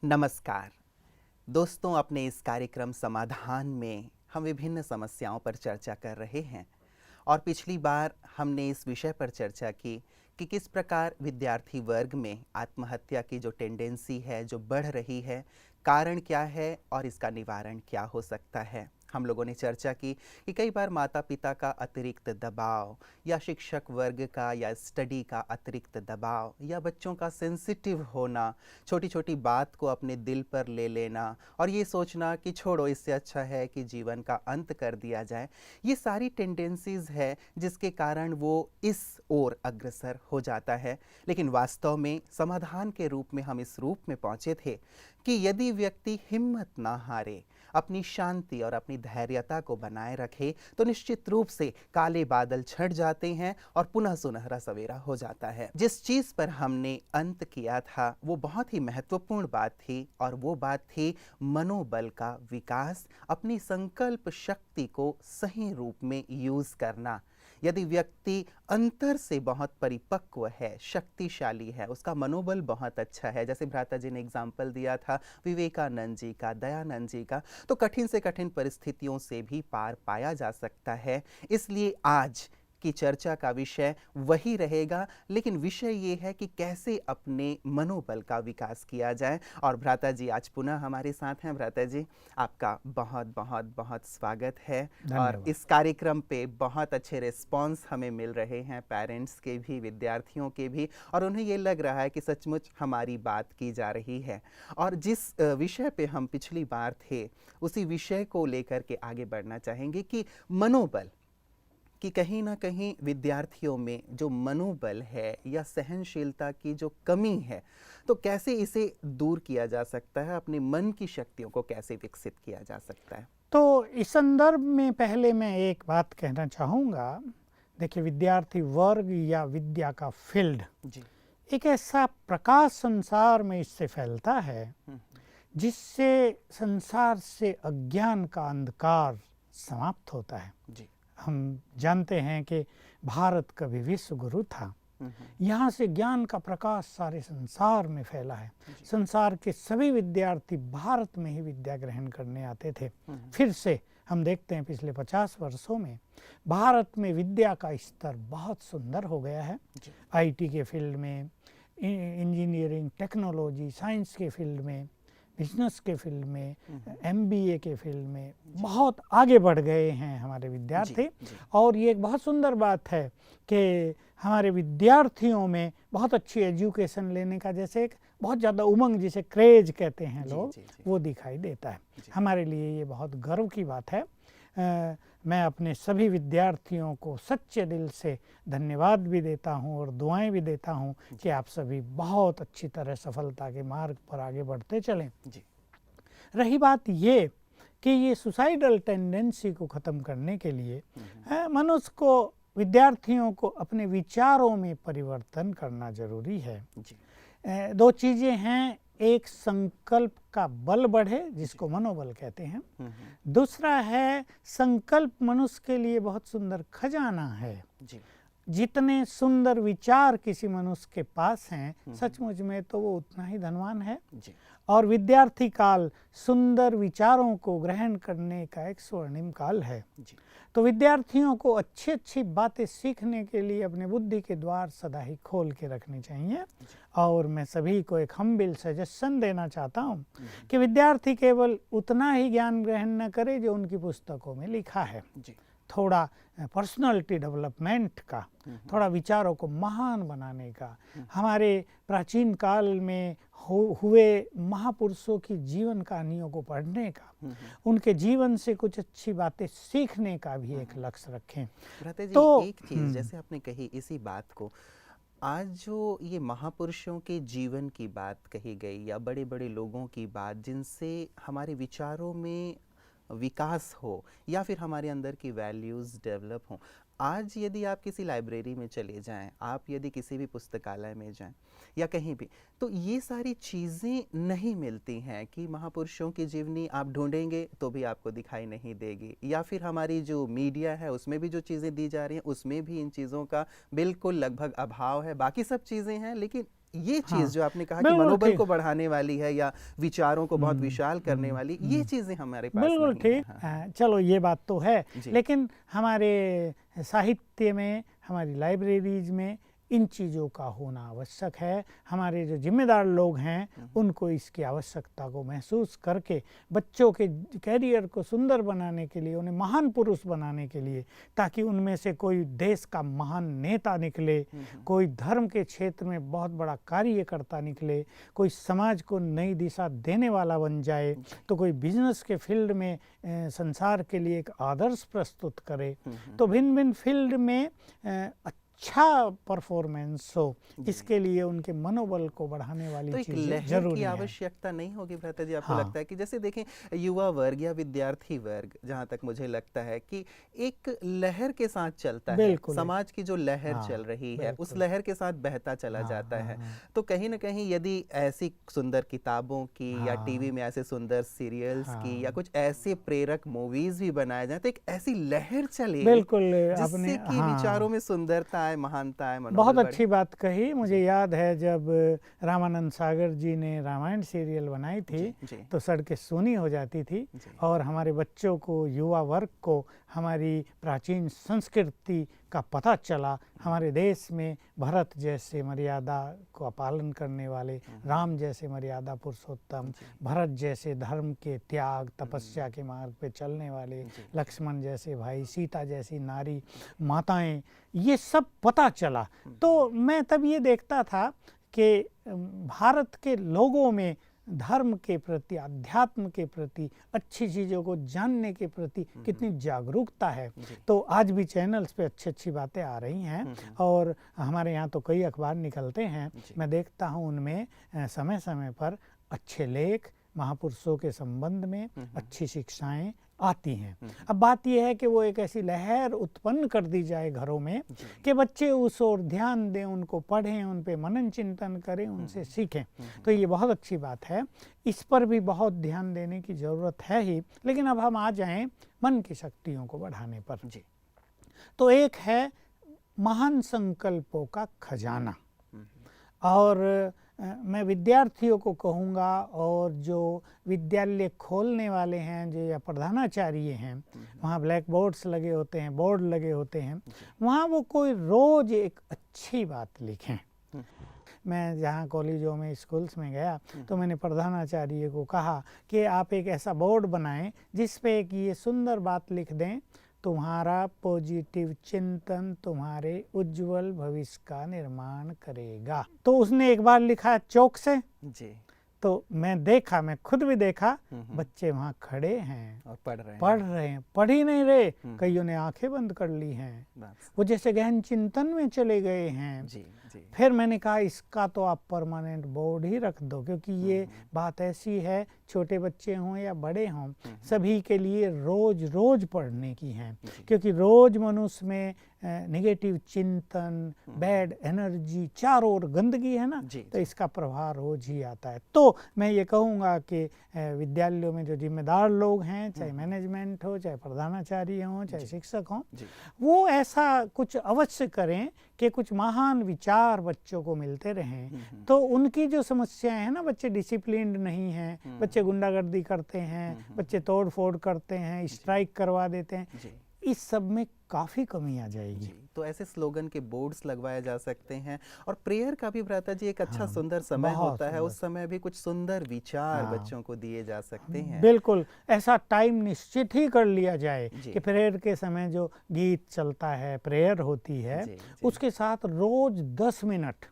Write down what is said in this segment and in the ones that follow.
नमस्कार दोस्तों, अपने इस कार्यक्रम समाधान में हम विभिन्न समस्याओं पर चर्चा कर रहे हैं और पिछली बार हमने इस विषय पर चर्चा की कि किस प्रकार विद्यार्थी वर्ग में आत्महत्या की जो टेंडेंसी है, जो बढ़ रही है, कारण क्या है और इसका निवारण क्या हो सकता है। हम लोगों ने चर्चा की कि कई बार माता पिता का अतिरिक्त दबाव या शिक्षक वर्ग का या स्टडी का अतिरिक्त दबाव या बच्चों का सेंसिटिव होना, छोटी छोटी बात को अपने दिल पर ले लेना और ये सोचना कि छोड़ो, इससे अच्छा है कि जीवन का अंत कर दिया जाए, ये सारी टेंडेंसीज है जिसके कारण वो इस ओर अग्रसर हो जाता है। लेकिन वास्तव में समाधान के रूप में हम इस रूप में पहुंचे थे कि यदि व्यक्ति हिम्मत ना हारे, अपनी शांति और अपनी धैर्यता को बनाए रखे, तो निश्चित रूप से काले बादल छट जाते हैं और पुनः सुनहरा सवेरा हो जाता है। जिस चीज पर हमने अंत किया था वो बहुत ही महत्वपूर्ण बात थी और वो बात थी मनोबल का विकास, अपनी संकल्प शक्ति को सही रूप में यूज करना। यदि व्यक्ति अंतर से बहुत परिपक्व है, शक्तिशाली है, उसका मनोबल बहुत अच्छा है, जैसे भ्राता जी ने एग्जाम्पल दिया था विवेकानंद जी का, दयानंद जी का, तो कठिन से कठिन परिस्थितियों से भी पार पाया जा सकता है। इसलिए आज की चर्चा का विषय वही रहेगा, लेकिन विषय ये है कि कैसे अपने मनोबल का विकास किया जाए। और भ्राता जी आज पुनः हमारे साथ हैं। भ्राता जी, आपका बहुत बहुत बहुत स्वागत है। और इस कार्यक्रम पे बहुत अच्छे रिस्पांस हमें मिल रहे हैं, पेरेंट्स के भी, विद्यार्थियों के भी, और उन्हें ये लग रहा है कि सचमुच हमारी बात की जा रही है। और जिस विषय पे हम पिछली बार थे उसी विषय को लेकर के आगे बढ़ना चाहेंगे कि मनोबल, कि कहीं ना कहीं विद्यार्थियों में जो मनोबल है या सहनशीलता की जो कमी है, तो कैसे इसे दूर किया जा सकता है, अपने मन की शक्तियों को कैसे विकसित किया जा सकता है। तो इस संदर्भ में पहले मैं एक बात कहना चाहूँगा। देखिए, विद्यार्थी वर्ग या विद्या का फील्ड जी। एक ऐसा प्रकाश संसार में इससे फैलता है जिससे संसार से अज्ञान का अंधकार समाप्त होता है। जी। हम जानते हैं कि भारत कभी विश्व गुरु था। यहाँ से ज्ञान का प्रकाश सारे संसार में फैला है। संसार के सभी विद्यार्थी भारत में ही विद्या ग्रहण करने आते थे। फिर से हम देखते हैं पिछले 50 वर्षों में भारत में विद्या का स्तर बहुत सुंदर हो गया है। आईटी के फील्ड में, इंजीनियरिंग, टेक्नोलॉजी, साइंस के फील्ड में, बिजनेस के फील्ड में, एमबीए के फील्ड में बहुत आगे बढ़ गए हैं हमारे विद्यार्थी। और ये एक बहुत सुंदर बात है कि हमारे विद्यार्थियों में बहुत अच्छी एजुकेशन लेने का जैसे एक बहुत ज़्यादा उमंग, जिसे क्रेज कहते हैं लोग, वो दिखाई देता है। हमारे लिए ये बहुत गर्व की बात है। मैं अपने सभी विद्यार्थियों को सच्चे दिल से धन्यवाद भी देता हूँ और दुआएं भी देता हूँ कि आप सभी बहुत अच्छी तरह सफलता के मार्ग पर आगे बढ़ते चलें। रही बात ये कि ये सुसाइडल टेंडेंसी को ख़त्म करने के लिए मनुष्य को, विद्यार्थियों को अपने विचारों में परिवर्तन करना जरूरी है। दो चीज़ें हैं, एक संकल्प का बल बढ़े जिसको मनोबल कहते हैं, दूसरा है संकल्प मनुष्य के लिए बहुत सुंदर खजाना है। जितने सुंदर विचार किसी मनुष्य के पास हैं, सचमुच में तो वो उतना ही धनवान है। और विद्यार्थी काल सुंदर विचारों को ग्रहण करने का एक स्वर्णिम काल है। तो विद्यार्थियों को अच्छी अच्छी बातें सीखने के लिए अपने बुद्धि के द्वार सदा ही खोल के रखने चाहिए। और मैं सभी को एक हम्बिल सजेशन देना चाहता हूँ कि विद्यार्थी केवल उतना ही ज्ञान ग्रहण न करे जो उनकी पुस्तकों में लिखा है। थोड़ा पर्सनालिटी डेवलपमेंट का, थोड़ा विचारों को महान बनाने का, हमारे प्राचीन काल में हुए महापुरुषों की जीवन कहानियों को पढ़ने का, उनके जीवन से कुछ अच्छी बातें सीखने का भी एक लक्ष्य रखें। तो एक चीज़ जैसे आपने कही इसी बात को, आज जो ये महापुरुषों के जीवन की बात कही गई या बड़े बड़े लोगों की बात, जिनसे हमारे विचारों में विकास हो या फिर हमारे अंदर की वैल्यूज़ डेवलप हों, आज यदि आप किसी लाइब्रेरी में चले जाएं, आप यदि किसी भी पुस्तकालय में जाएं या कहीं भी, तो ये सारी चीज़ें नहीं मिलती हैं कि महापुरुषों की जीवनी आप ढूंढेंगे तो भी आपको दिखाई नहीं देगी, या फिर हमारी जो मीडिया है उसमें भी जो चीज़ें दी जा रही हैं उसमें भी इन चीज़ों का बिल्कुल लगभग अभाव है। बाकी सब चीज़ें हैं, लेकिन ये हाँ, चीज़ जो आपने कहा कि बिल्कुल मनोबल ठीक। को बढ़ाने वाली है या विचारों को बहुत विशाल करने वाली, ये चीज़ें हमारे पास बिल्कुल नहीं है। ठीक। हाँ, चलो ये बात तो है, जी। लेकिन हमारे साहित्य में, हमारी लाइब्रेरीज में इन चीज़ों का होना आवश्यक है। हमारे जो जिम्मेदार लोग हैं उनको इसकी आवश्यकता को महसूस करके बच्चों के कैरियर को सुंदर बनाने के लिए, उन्हें महान पुरुष बनाने के लिए, ताकि उनमें से कोई देश का महान नेता निकले, कोई धर्म के क्षेत्र में बहुत बड़ा कार्यकर्ता निकले, कोई समाज को नई दिशा देने वाला बन जाए, तो कोई बिजनेस के फील्ड में संसार के लिए एक आदर्श प्रस्तुत करे। तो भिन्न भिन्न फील्ड में अच्छा परफॉर्मेंस हो, इसके लिए उनके मनोबल को बढ़ाने वाली तो एक चीज़ें लहर जरूरी की हैं। आवश्यकता नहीं होगी भ्राता जी, आपको हाँ। लगता है कि जैसे देखें युवा वर्ग या विद्यार्थी वर्ग, जहाँ तक मुझे लगता है कि एक लहर के साथ चलता है, बिल्कुल। समाज की जो लहर हाँ, चल रही है उस बिल्कुल। लहर के साथ बहता चला हाँ, जाता है। हाँ, तो कहीं ना कहीं यदि ऐसी सुंदर किताबों की या हाँ, टीवी में ऐसे सुंदर सीरियल्स की या हाँ, कुछ ऐसे प्रेरक मूवीज भी बनाए जाए, तो एक ऐसी लहर चले बिल्कुल। आपने जिससे कि विचारों में सुंदरता आए, महानता आए, मनोबल बहुत बढ़े। अच्छी बात कही। मुझे जी। याद है जब रामानंद सागर जी ने रामायण सीरियल बनाई थी, जी, जी। तो सड़कें सूनी हो जाती थी जी। और हमारे बच्चों को, युवा वर्ग को हमारी प्राचीन संस्कृति का पता चला। हमारे देश में भरत जैसे मर्यादा का पालन करने वाले, राम जैसे मर्यादा पुरुषोत्तम, भरत जैसे धर्म के त्याग तपस्या के मार्ग पे चलने वाले, लक्ष्मण जैसे भाई, सीता जैसी नारी माताएं, ये सब पता चला। तो मैं तब ये देखता था कि भारत के लोगों में धर्म के प्रति, अध्यात्म के प्रति, अच्छी चीज़ों को जानने के प्रति कितनी जागरूकता है। तो आज भी चैनल्स पे अच्छी अच्छी बातें आ रही हैं और हमारे यहाँ तो कई अखबार निकलते हैं, मैं देखता हूँ उनमें समय समय पर अच्छे लेख महापुरुषों के संबंध में अच्छी शिक्षाएं आती हैं। अब बात यह है कि वो एक ऐसी लहर उत्पन्न कर दी जाए घरों में कि बच्चे उस ओर ध्यान दें, उनको पढ़ें, उन पे मनन चिंतन करें, उनसे सीखें। तो ये बहुत अच्छी बात है, इस पर भी बहुत ध्यान देने की ज़रूरत है ही। लेकिन अब हम आ जाएं मन की शक्तियों को बढ़ाने पर। जी। तो एक है महान संकल्पों का खजाना, और मैं विद्यार्थियों को कहूँगा और जो विद्यालय खोलने वाले हैं, जो या प्रधानाचार्य हैं, वहाँ ब्लैक बोर्ड्स लगे होते हैं, बोर्ड लगे होते हैं, वहाँ वो कोई रोज़ एक अच्छी बात लिखें। मैं जहाँ कॉलेजों में, स्कूल्स में गया तो मैंने प्रधानाचार्य को कहा कि आप एक ऐसा बोर्ड बनाएं जिस पे एक ये सुंदर बात लिख दें, तुम्हारा पॉजिटिव चिंतन तुम्हारे उज्जवल भविष्य का निर्माण करेगा। तो उसने एक बार लिखा चौक से, जी। तो मैं खुद भी देखा, बच्चे वहाँ खड़े हैं और पढ़ रहे हैं, पढ़ ही नहीं रहे, कईयों ने आंखें बंद कर ली हैं, वो जैसे गहन चिंतन में चले गए हैं। जी, जी। फिर मैंने कहा इसका तो आप परमानेंट बोर्ड ही रख दो, क्योंकि ये बात ऐसी है, छोटे बच्चे हों या बड़े हों, सभी के लिए रोज रोज पढ़ने की है, क्योंकि रोज मनुष्य में नेगेटिव चिंतन, बैड एनर्जी, चारों ओर गंदगी है ना, तो इसका प्रभाव रोज ही आता है। तो मैं ये कहूँगा कि विद्यालयों में जो जिम्मेदार लोग हैं, चाहे मैनेजमेंट हो, चाहे प्रधानाचार्य हों, चाहे शिक्षक हों, वो ऐसा कुछ अवश्य करें कि कुछ महान विचार बच्चों को मिलते रहें। तो उनकी जो समस्याएं हैं ना, बच्चे डिसिप्लिन्ड नहीं हैं, बच्चे गुंडागर्दी करते हैं, बच्चे तोड़ फोड़ करते हैं, स्ट्राइक करवा देते हैं, इस सब में काफ़ी कमी आ जाएगी। तो ऐसे स्लोगन के बोर्ड्स लगवाए जा सकते हैं। और प्रेयर का भी भ्राता जी एक अच्छा सुंदर समय होता है, उस समय भी कुछ सुंदर विचार बच्चों को दिए जा सकते हैं। बिल्कुल, ऐसा टाइम निश्चित ही कर लिया जाए कि प्रेयर के समय जो गीत चलता है, प्रेयर होती है, उसके साथ रोज 10 मिनट,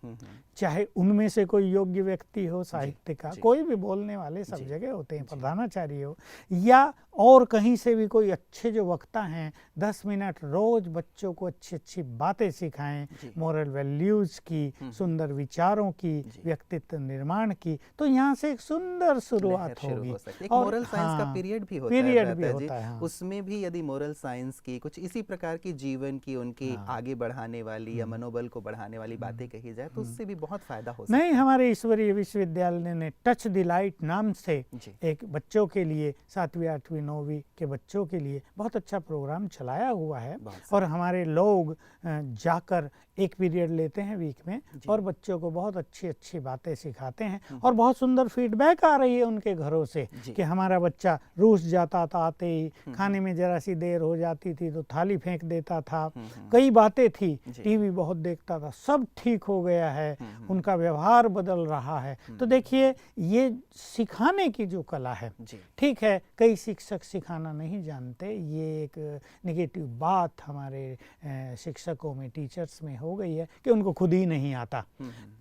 चाहे उनमें से कोई योग्य व्यक्ति हो, साहित्य का कोई भी बोलने वाले सब जगह होते हैं, प्रधानाचार्य हो या और कहीं से भी कोई अच्छे जो वक्ता हैं, 10 मिनट रोज बच्चों को अच्छी अच्छी बातें सिखाएं, मोरल वैल्यूज की, सुंदर विचारों की, व्यक्तित्व निर्माण की, तो यहाँ से एक सुंदर शुरुआत होगी। एक मोरल साइंस का पीरियड भी होता है, उसमें भी यदि मोरल साइंस की कुछ इसी प्रकार की जीवन की, उनकी आगे बढ़ाने वाली या मनोबल को बढ़ाने वाली बातें कही जाए, तो उससे भी बहुत फायदा हो सकता है। नहीं, हमारे ईश्वरीय विश्वविद्यालय ने टच द लाइट नाम से एक बच्चों के लिए 7वीं 8वीं 9वीं के बच्चों के लिए बहुत अच्छा प्रोग्राम चलाया हुआ है, है। बहुत और हमारे लोग जाकर एक पीरियड लेते हैं वीक में जी। और बच्चों को बहुत अच्छी अच्छी बातें सिखाते हैं और बहुत सुंदर फीडबैक आ रही है उनके घरों से जी। कि हमारा बच्चा रूस जाता था आते ही, खाने में जरा सी देर हो जाती थी तो थाली फेंक देता था, कई बातें थी, जी। टीवी बहुत देखता था, सब ठीक हो गया है, उनका व्यवहार बदल रहा है। तो देखिए ये सिखाने की जो कला है, जी। ठीक है कई शिक्षक सिखाना नहीं जानते, ये एक नेगेटिव बात हमारे शिक्षकों में, टीचर्स में हो गई है कि उनको खुद ही नहीं आता।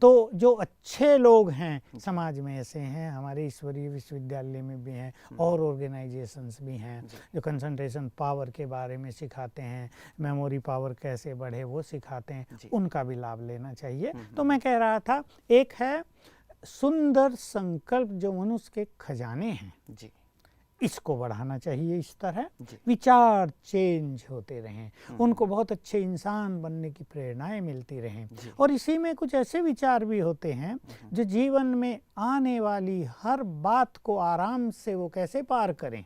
तो जो अच्छे लोग हैं समाज में ऐसे हैं, हमारे ईश्वरीय विश्वविद्यालय में भी हैं और ऑर्गेनाइजेशंस भी हैं जो कंसंट्रेशन पावर के बारे में सिखाते हैं, मेमोरी पावर कैसे बढ़े वो सिखाते हैं, उनका भी लाभ लेना चाहिए। तो मैं कह रहा था एक है सुंदर संकल्प जो मनुष्य के खजाने हैं जी। इसको बढ़ाना चाहिए। इस तरह जी। विचार चेंज होते रहें, उनको बहुत अच्छे इंसान बनने की प्रेरणाएं मिलती रहें और इसी में कुछ ऐसे विचार भी होते हैं जो जीवन में आने वाली हर बात को आराम से वो कैसे पार करें,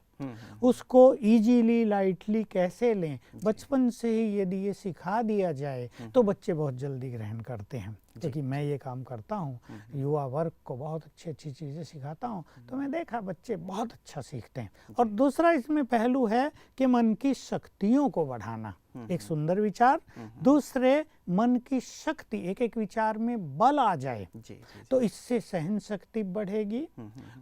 उसको इजीली लाइटली कैसे लें, बचपन से ही यदि ये सिखा दिया जाए तो बच्चे बहुत जल्दी ग्रहण करते हैं। क्योंकि मैं ये काम करता हूँ, युवा वर्ग को बहुत अच्छी अच्छी चीज़ें सिखाता हूँ, तो मैं देखा बच्चे बहुत अच्छा सीखते हैं। और दूसरा इसमें पहलू है कि मन की शक्तियों को बढ़ाना, एक सुंदर विचार। दूसरे मन की शक्ति, एक एक विचार में बल आ जाए तो इससे सहन शक्ति बढ़ेगी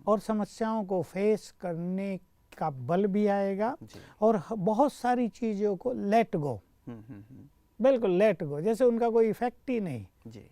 और समस्याओं को फेस करने का बल भी आएगा और बहुत सारी चीज़ों को लेट गो, बिल्कुल लेट गो, जैसे उनका कोई इफेक्ट ही नहीं,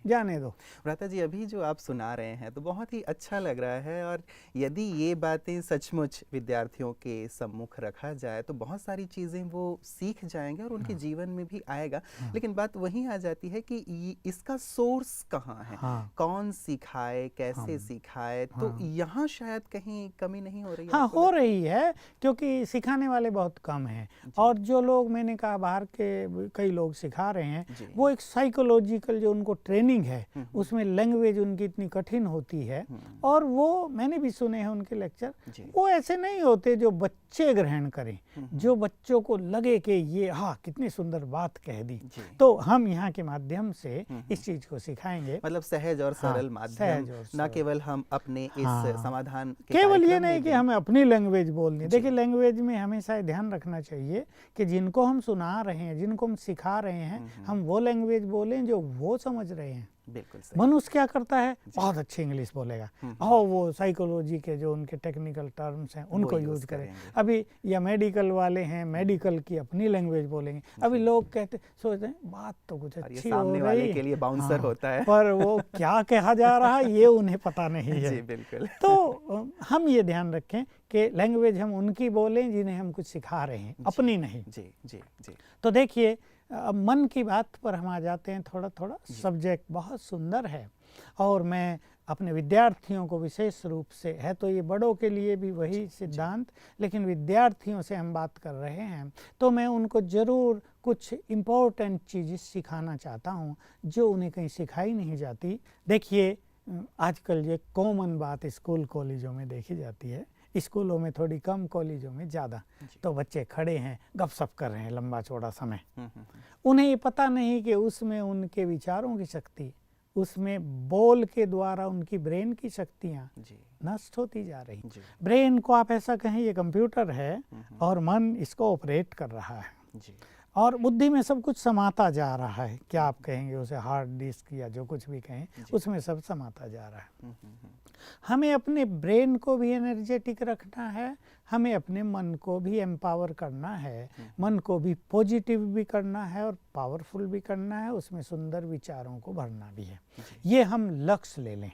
जाने दो। भ्राता जी अभी जो आप सुना रहे हैं तो बहुत ही अच्छा लग रहा है और यदि ये बातें सचमुच विद्यार्थियों के सम्मुख रखा जाए तो बहुत सारी चीज़ें वो सीख जाएंगे और उनके जीवन में भी आएगा। लेकिन बात वहीं आ जाती है कि इसका सोर्स कहाँ है, कौन सिखाए, कैसे सिखाए, तो यहाँ शायद कहीं कमी नहीं हो रही है। हाँ हो रही है, क्योंकि सिखाने वाले बहुत कम हैं और जो लोग मैंने कहा बाहर के कई लोग सिखा रहे हैं वो एक साइकोलॉजिकल जो उनको ट्रेनिंग है उसमें लैंग्वेज उनकी इतनी कठिन होती है और वो मैंने भी सुने हैं उनके लेक्चर, वो ऐसे नहीं होते जो बच्चे ग्रहण करें, जो बच्चों को लगे कि ये हाँ कितनी सुंदर बात कह दी। तो हम यहाँ के माध्यम से इस चीज को सिखाएंगे, मतलब सहज और सरल माध्यम, न केवल हम अपने इस समाधान केवल ये नहीं कि हमें अपनी लैंग्वेज बोलनी। देखिए लैंग्वेज में हमेशा ध्यान रखना चाहिए कि जिनको हम सुना रहे हैं, जिनको हम सिखा रहे हैं, हम वो लैंग्वेज बोलें जो वो समझ रहे हैं। बिल्कुल सही। मनुष्य क्या करता है, बहुत अच्छी इंग्लिश बोलेगा और वो साइकोलॉजी के जो उनके टेक्निकल टर्म्स हैं उनको यूज करें। अभी या मेडिकल वाले हैं, मेडिकल की अपनी लैंग्वेज बोलेंगे। अभी लोग कहते सोचते हैं बात तो कुछ अच्छी हो रही वाले के लिए बाउंसर होता है पर वो क्या कहा जा रहा है ये उन्हें पता नहीं है। जी बिल्कुल। तो हम ये ध्यान रखें कि लैंग्वेज हम उनकी बोलें जिन्हें हम कुछ सिखा रहे हैं, अपनी नहीं। जी जी जी। तो देखिए अब मन की बात पर हम आ जाते हैं थोड़ा थोड़ा। सब्जेक्ट बहुत सुंदर है और मैं अपने विद्यार्थियों को विशेष रूप से, है तो ये बड़ों के लिए भी वही सिद्धांत, लेकिन विद्यार्थियों से हम बात कर रहे हैं तो मैं उनको ज़रूर कुछ इम्पोर्टेंट चीज़ें सिखाना चाहता हूँ जो उन्हें कहीं सिखाई नहीं जाती। देखिए आजकल ये कॉमन बात स्कूल कॉलेजों में देखी जाती है, स्कूलों में थोड़ी कम, कॉलेजों में ज़्यादा। तो बच्चे खड़े हैं गपशप कर रहे हैं लंबा चौड़ा समय, उन्हें ये पता नहीं कि उसमें उनके विचारों की शक्ति, उसमें बोल के द्वारा उनकी ब्रेन की शक्तियाँ नष्ट होती जा रही। ब्रेन को आप ऐसा कहें ये कंप्यूटर है और मन इसको ऑपरेट कर रहा है और बुद्धि में सब कुछ समाता जा रहा है। क्या आप कहेंगे उसे, हार्ड डिस्क या जो कुछ भी कहें, उसमें सब समाता जा रहा है। हमें अपने ब्रेन को भी एनर्जेटिक रखना है, हमें अपने मन को भी एम्पावर करना है, मन को भी पॉजिटिव भी करना है और पावरफुल भी करना है, उसमें सुंदर विचारों को भरना भी है। ये हम लक्ष्य ले लें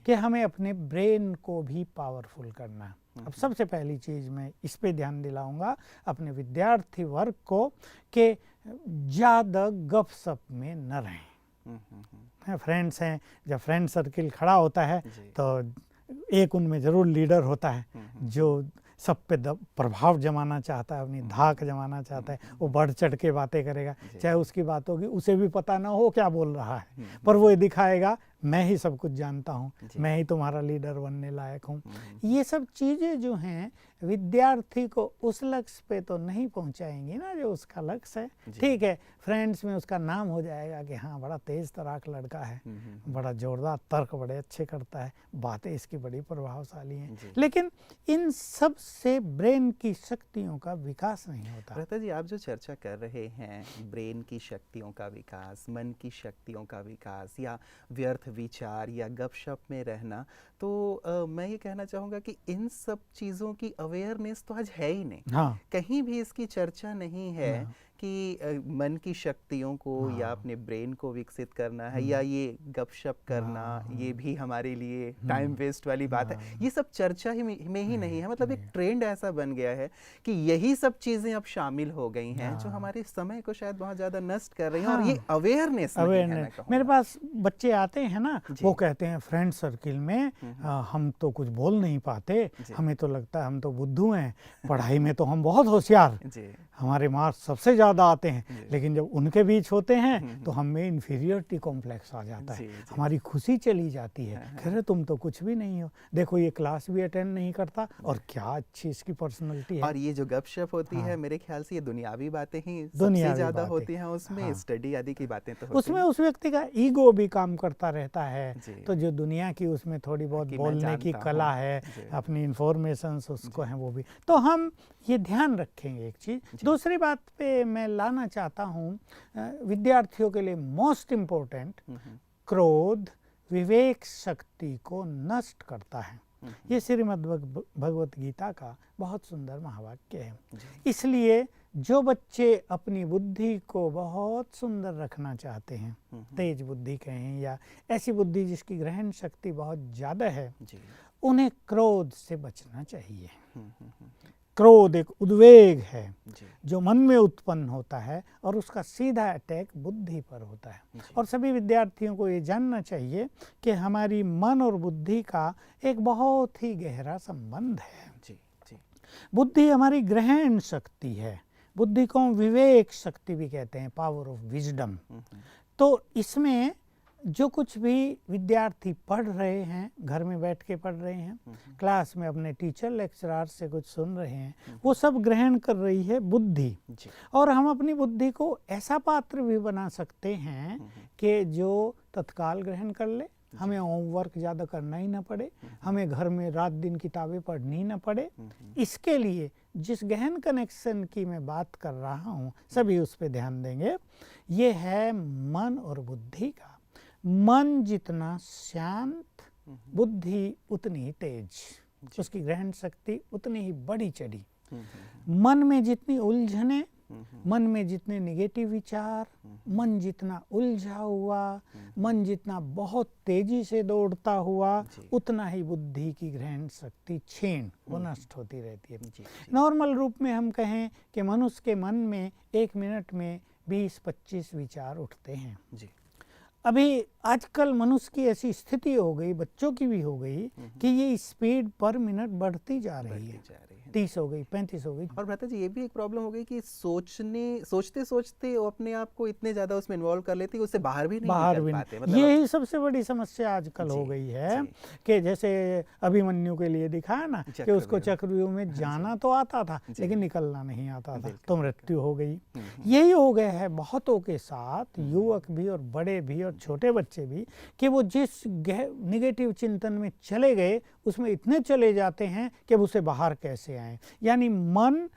कि हमें अपने ब्रेन को भी पावरफुल करना है। अब सबसे पहली चीज़ मैं इस पे ध्यान दिलाऊंगा अपने विद्यार्थी वर्ग को कि ज़्यादा गपशप में न रहें। फ्रेंड्स हैं, जब फ्रेंड सर्किल खड़ा होता है तो एक उनमें ज़रूर लीडर होता है जो सब पे प्रभाव जमाना चाहता है, अपनी धाक जमाना चाहता है, वो बढ़ चढ़ के बातें करेगा, चाहे उसकी बात होगी उसे भी पता ना हो क्या बोल रहा है, पर वो दिखाएगा मैं ही सब कुछ जानता हूँ, जी। मैं ही तुम्हारा लीडर बनने लायक हूँ। ये सब चीज़ें जो हैं विद्यार्थी को उस लक्ष्य पे तो नहीं पहुँचाएंगी ना जो उसका लक्ष्य है। जी। ठीक है, फ्रेंड्स में उसका नाम हो जाएगा कि हाँ बड़ा तेज़ तराक लड़का है, बड़ा जोरदार तर्क बड़े अच्छे करता है, बातें इसकी बड़ी प्रभावशाली हैं, जी। लेकिन इन सब से ब्रेन की शक्तियों का विकास नहीं होता। भ्राता जी, आप जो चर्चा कर रहे हैं ब्रेन की शक्तियों का विकास, मन की शक्तियों का विकास, या व्यर्थ विचार या गपशप में रहना, तो मैं ये कहना चाहूँगा कि इन सब चीज़ों की अवेयरनेस तो आज है ही नहीं। हाँ कहीं भी इसकी चर्चा नहीं है हाँ। कि मन की शक्तियों को या हाँ। अपने ब्रेन को विकसित करना है, या ये गपशप करना ये भी हमारे लिए टाइम वेस्ट वाली बात है। ये सब चर्चा ही में ही नहीं है। मतलब एक ट्रेंड ऐसा बन गया है कि यही सब चीज़ें अब शामिल हो गई हैं जो हमारे समय को शायद बहुत ज़्यादा नष्ट कर रही हैं, और ये अवेयरनेस नहीं है, मैं कहूँगा। मेरे पास बच्चे आते हैं ना, जी। वो कहते हैं फ्रेंड सर्किल में हम तो कुछ बोल नहीं पाते, जी। हमें तो लगता है हम तो बुद्धू हैं, पढ़ाई में तो हम बहुत होशियार, जी। हमारे मार्क्स सबसे ज़्यादा आते हैं, जी। लेकिन जब उनके बीच होते हैं तो हमें इन्फीरियरिटी कॉम्प्लेक्स आ जाता है, जी, जी। हमारी खुशी चली जाती है। कह रहे तुम तो कुछ भी नहीं हो, देखो ये क्लास भी अटेंड नहीं करता और क्या अच्छी इसकी पर्सनैलिटी है। और ये जो गपशप होती है, मेरे ख्याल से ये दुनियावी बातें ही सबसे दुनियावी ज़्यादा बातें। होती हैं उसमें। हाँ। स्टडी आदि की बातें तो होती उसमें नहीं। उस व्यक्ति का ईगो भी काम करता रहता है, जी। तो जो दुनिया की उसमें थोड़ी बहुत कि मैं बोलने की जानता कला हूँ। है, जी। अपनी इंफॉर्मेशंस उसको हैं वो भी, तो हम ये ध्यान रखेंगे एक चीज़। दूसरी बात पे मैं लाना चाहता हूँ, विद्यार्थियों के लिए मोस्ट इम्पोर्टेंट, क्रोध विवेक शक्ति को नष्ट करता है। ये श्रीमद् भगवत गीता का बहुत सुंदर महावाक्य है। इसलिए जो बच्चे अपनी बुद्धि को बहुत सुंदर रखना चाहते हैं, तेज बुद्धि कहें या ऐसी बुद्धि जिसकी ग्रहण शक्ति बहुत ज़्यादा है, उन्हें क्रोध से बचना चाहिए। क्रोध एक उद्वेग है जो मन में उत्पन्न होता है और उसका सीधा अटैक बुद्धि पर होता है। और सभी विद्यार्थियों को ये जानना चाहिए कि हमारी मन और बुद्धि का एक बहुत ही गहरा संबंध है। बुद्धि हमारी ग्रहण शक्ति है, बुद्धि को हम विवेक शक्ति भी कहते हैं, पावर ऑफ विजडम। तो इसमें जो कुछ भी विद्यार्थी पढ़ रहे हैं, घर में बैठ के पढ़ रहे हैं, क्लास में अपने टीचर लेक्चरर से कुछ सुन रहे हैं, वो सब ग्रहण कर रही है बुद्धि। और हम अपनी बुद्धि को ऐसा पात्र भी बना सकते हैं कि जो तत्काल ग्रहण कर ले, हमें होमवर्क ज़्यादा करना ही ना पड़े, हमें घर में रात दिन किताबें पढ़नी ना पड़े। इसके लिए जिस गहन कनेक्शन की मैं बात कर रहा हूँ, सभी उस पर ध्यान देंगे। ये है मन और बुद्धि का। मन जितना शांत, बुद्धि उतनी ही तेज, उसकी ग्रहण शक्ति उतनी ही बढ़ी चढ़ी। मन में जितनी उलझने, मन में जितने नेगेटिव विचार, मन जितना उलझा हुआ, मन जितना बहुत तेजी से दौड़ता हुआ, उतना ही बुद्धि की ग्रहण शक्ति क्षीण, वो नष्ट होती रहती है। नॉर्मल रूप में हम कहें कि मनुष्य के मन में 1 मिनट में 20-25 विचार उठते हैं। अभी आजकल मनुष्य की ऐसी स्थिति हो गई, बच्चों की भी हो गई, कि ये स्पीड पर मिनट बढ़ती जा रही है। 30 हो गई, 35 हो गई। और भ्राता जी, ये भी एक प्रॉब्लम हो गई कि सोचते सोचते वो अपने आप को इतने ज़्यादा उसमें इन्वॉल्व कर लेते हैं, उससे बाहर भी नहीं निकल पाते। मतलब यही सबसे बड़ी समस्या आजकल हो गई है कि जैसे अभिमन्यु के लिए दिखाया ना कि उसको चक्रव्यूह में जाना तो आता था लेकिन निकलना नहीं आता था, तो मृत्यु हो गई। यही हो गया है बहुतों के साथ, युवक भी और बड़े भी और छोटे बच्चे भी, कि वो जिस निगेटिव चिंतन में चले गए उसमें इतने चले जाते हैं कि अब उसे बाहर कैसे आए। यानी मन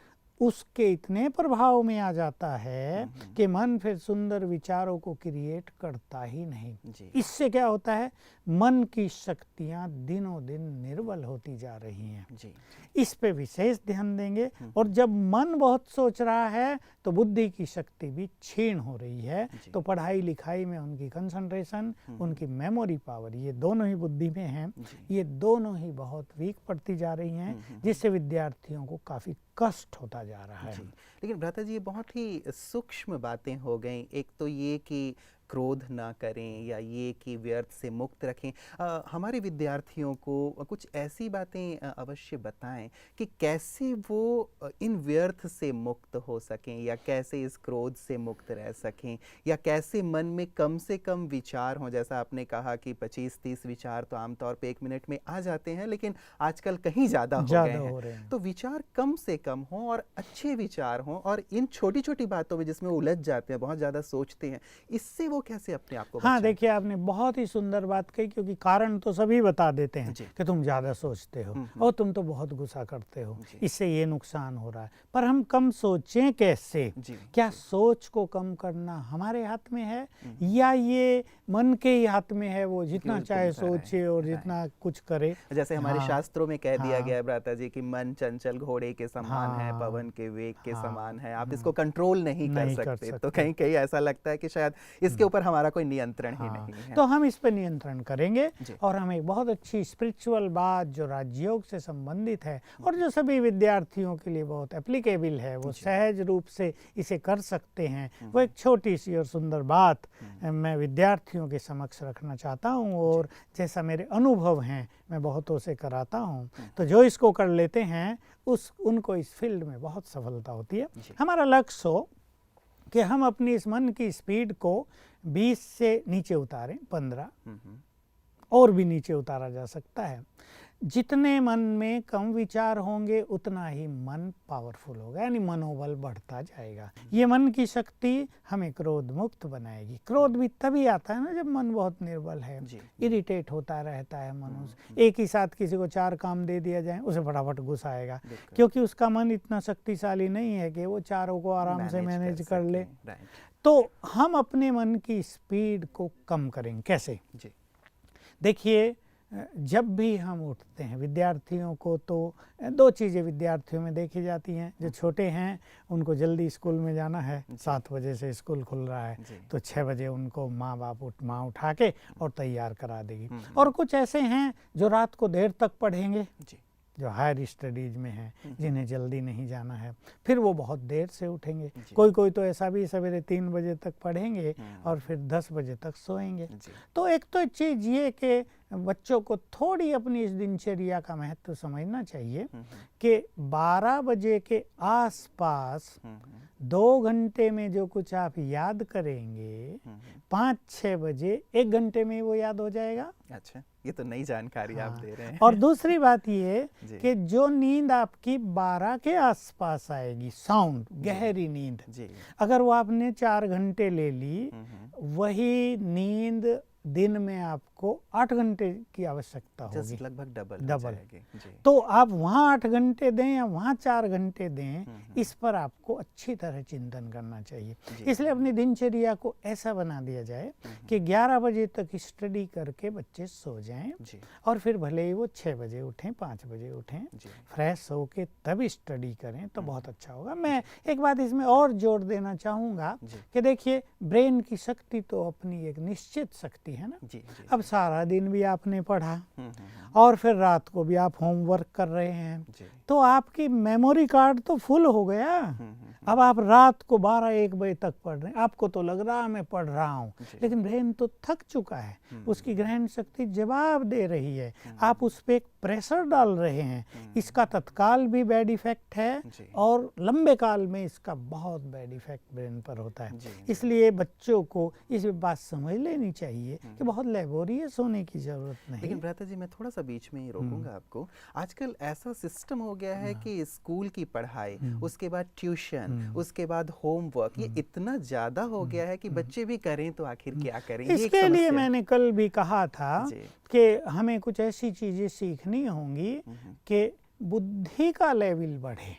उसके इतने प्रभाव में आ जाता है कि मन फिर सुंदर विचारों को क्रिएट करता ही नहीं। इससे क्या होता है, मन की शक्तियां दिनों दिन निर्बल होती जा रही हैं। इस पे विशेष ध्यान देंगे। और जब मन बहुत सोच रहा है तो बुद्धि की शक्ति भी क्षीण हो रही है, तो पढ़ाई लिखाई में उनकी कंसंट्रेशन, उनकी मेमोरी पावर, ये दोनों ही बुद्धि में हैं, ये दोनों ही बहुत वीक पड़ती जा रही हैं, जिससे विद्यार्थियों को काफ़ी कष्ट होता जा रहा है। लेकिन भ्राता जी, ये बहुत ही सूक्ष्म बातें हो गई। एक तो ये कि क्रोध ना करें या ये कि व्यर्थ से मुक्त रखें, हमारे विद्यार्थियों को कुछ ऐसी बातें अवश्य बताएं कि कैसे वो इन व्यर्थ से मुक्त हो सकें या कैसे इस क्रोध से मुक्त रह सकें या कैसे मन में कम से कम विचार हों। जैसा आपने कहा कि 25-30 विचार तो आमतौर पे 1 मिनट में आ जाते हैं, लेकिन आजकल कहीं ज़्यादा हो गए हैं। तो विचार कम से कम हों और अच्छे विचार हों, और इन छोटी छोटी बातों में जिसमें उलझ जाते हैं, बहुत ज़्यादा सोचते हैं, इससे वो कैसे अपने आप को हाँ, बचाएं? देखिए आपने बहुत ही सुंदर बात कही, क्योंकि कारण तो सभी बता देते हैं कि तुम ज़्यादा सोचते हो और तुम तो बहुत गुस्सा करते हो, इससे ये नुकसान हो रहा है। पर हम कम सोचें कैसे? क्या सोच को कम करना हमारे हाथ में है या ये मन के ही हाथ में है? वो जितना चाहे सोचे और जितना कुछ करे। जैसे हमारे शास्त्रों में कह दिया गया है भ्राता जी कि मन चंचल घोड़े के समान है, पवन के वेग के समान है, आप इसको कंट्रोल नहीं कर सकते। तो कहीं कहीं ऐसा लगता है कि शायद इसके ऊपर हमारा कोई नियंत्रण ही नहीं है। तो हम इस पर नियंत्रण करेंगे और हम एक बहुत अच्छी स्पिरिचुअल बात जो राजयोग से संबंधित है और जो सभी विद्यार्थियों के लिए बहुत एप्लीकेबल है, वो सहज रूप से इसे कर सकते हैं, वो एक छोटी सी और सुंदर बात मैं विद्यार्थियों के समक्ष रखना चाहता हूँ। और जैसा मेरे अनुभव हैं मैं बहुतों से कराता हूँ, तो जो इसको कर लेते हैं उनको इस फील्ड में बहुत सफलता होती है। हमारा लक्ष्य हो कि हम अपनी इस मन की स्पीड को 20 से नीचे उतारें, 15 और भी नीचे उतारा जा सकता है। जितने मन में कम विचार होंगे उतना ही मन पावरफुल होगा, यानी मनोबल बढ़ता जाएगा। ये मन की शक्ति हमें क्रोध मुक्त बनाएगी। क्रोध भी तभी आता है ना जब मन बहुत निर्बल है, इरिटेट होता रहता है मनुष्य। एक ही साथ किसी को 4 काम दे दिया जाए, उसे फटाफट गुस्सा आएगा, क्योंकि उसका मन इतना शक्तिशाली नहीं है कि वो चारों को आराम से मैनेज कर ले। तो हम अपने मन की स्पीड को कम करेंगे कैसे? देखिए, जब भी हम उठते हैं, विद्यार्थियों को तो 2 चीज़ें विद्यार्थियों में देखी जाती हैं। जो छोटे हैं उनको जल्दी स्कूल में जाना है, 7 बजे से स्कूल खुल रहा है, तो 6 बजे उनको माँ उठा के और तैयार करा देगी। और कुछ ऐसे हैं जो रात को देर तक पढ़ेंगे, जो हायर स्टडीज में हैं, जिन्हें जल्दी नहीं जाना है, फिर वो बहुत देर से उठेंगे। कोई तो ऐसा भी सवेरे 3 बजे तक पढ़ेंगे और फिर 10 बजे तक सोएंगे। तो एक तो चीज़ ये कि बच्चों को थोड़ी अपनी इस दिनचर्या का महत्व समझना चाहिए कि 12 बजे के आसपास 2 घंटे में जो कुछ आप याद करेंगे, 5-6 बजे 1 घंटे में वो याद हो जाएगा। अच्छा, ये तो नई जानकारी आप दे रहे हैं। और दूसरी बात ये कि जो नींद आपकी 12 के आसपास आएगी, साउंड गहरी नींद, अगर वो आपने 4 घंटे ले ली, वही नींद दिन में आपको 8 घंटे की आवश्यकता होगी, लगभग डबल। तो आप वहाँ 8 घंटे दें या वहाँ 4 घंटे दें, इस पर आपको अच्छी तरह चिंतन करना चाहिए। इसलिए अपनी दिनचर्या को ऐसा बना दिया जाए कि 11 बजे तक स्टडी करके बच्चे सो जाएं और फिर भले ही वो 6 बजे उठें, 5 बजे उठें, फ्रेश होके तब स्टडी करें, तो बहुत अच्छा होगा। मैं एक बात इसमें और जोड़ देना चाहूँगा कि देखिए, ब्रेन की शक्ति तो अपनी एक निश्चित शक्ति है ना। अब सारा दिन भी आपने पढ़ा और फिर रात को भी आप होमवर्क कर रहे हैं, तो आपकी मेमोरी कार्ड तो फुल हो गया। अब आप रात को 12-1 बजे तक पढ़ रहे हैं, आपको तो लग रहा है मैं पढ़ रहा हूँ, लेकिन ब्रेन तो थक चुका है, उसकी ग्रहण शक्ति जवाब दे रही है, आप उस पर एक प्रेशर डाल रहे हैं। इसका तत्काल भी बैड इफेक्ट है और लंबे काल में इसका बहुत बैड इफेक्ट ब्रेन पर होता है। इसलिए बच्चों को इस बात समझ लेनी चाहिए कि बहुत लेबोरियस होने की जरूरत नहीं। लेकिन भ्राता जी, मैं थोड़ा सा बीच में ही रोकूंगा आपको। आजकल ऐसा सिस्टम हो गया है कि स्कूल की पढ़ाई, उसके बाद ट्यूशन, उसके बाद होमवर्क, ये इतना ज्यादा हो गया है कि बच्चे भी करें तो आखिर क्या करें। इसके लिए मैंने कल भी कहा था कि हमें कुछ ऐसी चीजें सीखनी होंगी कि बुद्धि का लेवल बढ़े,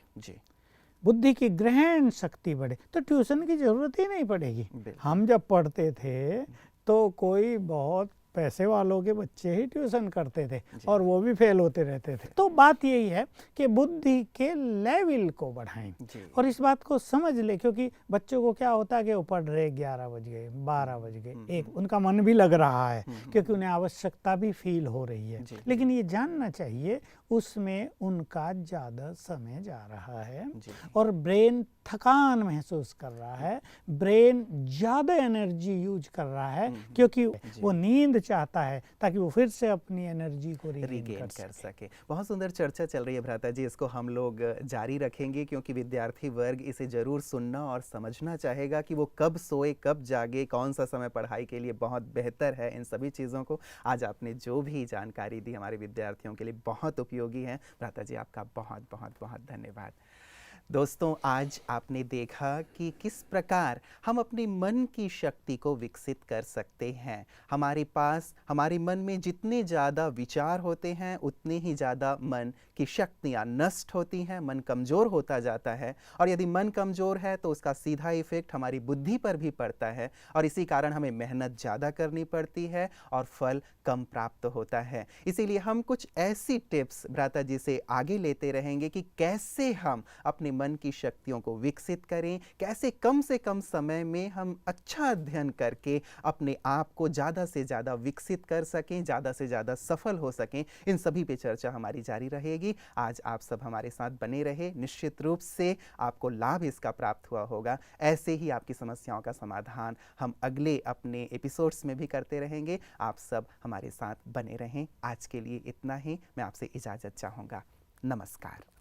बुद्धि की ग्रहण शक्ति बढ़े, तो ट्यूशन की जरूरत ही नहीं पड़ेगी। हम जब पढ़ते थे तो कोई बहुत पैसे वालों के बच्चे ही ट्यूशन करते थे और वो भी फेल होते रहते थे। तो बात यही है कि बुद्धि के लेवल को बढ़ाएं और इस बात को समझ ले, क्योंकि बच्चों को क्या होता है कि वो पढ़ रहे 11 बज गए, 12 बज गए, एक उनका मन भी लग रहा है क्योंकि उन्हें आवश्यकता भी फील हो रही है, लेकिन ये जानना चाहिए उसमें उनका ज़्यादा समय जा रहा है और ब्रेन थकान महसूस कर रहा है, ब्रेन ज़्यादा एनर्जी यूज कर रहा है क्योंकि वो नींद चाहता है ताकि वो फिर से अपनी एनर्जी को रीगेन कर सके। बहुत सुंदर चर्चा चल रही है भ्राता जी, इसको हम लोग जारी रखेंगे क्योंकि विद्यार्थी वर्ग इसे ज़रूर सुनना और समझना चाहेगा कि वो कब सोए कब जागे, कौन सा समय पढ़ाई के लिए बहुत बेहतर है। इन सभी चीज़ों को आज आपने जो भी जानकारी दी हमारे विद्यार्थियों के लिए बहुत उपयोगी है। भ्राता जी आपका बहुत बहुत बहुत धन्यवाद। दोस्तों, आज आपने देखा कि किस प्रकार हम अपने मन की शक्ति को विकसित कर सकते हैं। हमारे पास हमारे मन में जितने ज़्यादा विचार होते हैं उतनी ही ज़्यादा मन की शक्तियाँ नष्ट होती हैं, मन कमज़ोर होता जाता है और यदि मन कमज़ोर है तो उसका सीधा इफ़ेक्ट हमारी बुद्धि पर भी पड़ता है और इसी कारण हमें मेहनत ज़्यादा करनी पड़ती है और फल कम प्राप्त होता है। इसीलिए हम कुछ ऐसी टिप्स भ्राता जी से आगे लेते रहेंगे कि कैसे हम अपने मन की शक्तियों को विकसित करें, कैसे कम से कम समय में हम अच्छा अध्ययन करके अपने आप को ज़्यादा से ज़्यादा विकसित कर सकें, ज़्यादा से ज़्यादा सफल हो सकें। इन सभी पे चर्चा हमारी जारी रहेगी। आज आप सब हमारे साथ बने रहे, निश्चित रूप से आपको लाभ इसका प्राप्त हुआ होगा। ऐसे ही आपकी समस्याओं का समाधान हम अगले अपने एपिसोड्स में भी करते रहेंगे। आप सब हमारे साथ बने रहें। आज के लिए इतना ही, मैं आपसे इजाज़त चाहूँगा। नमस्कार।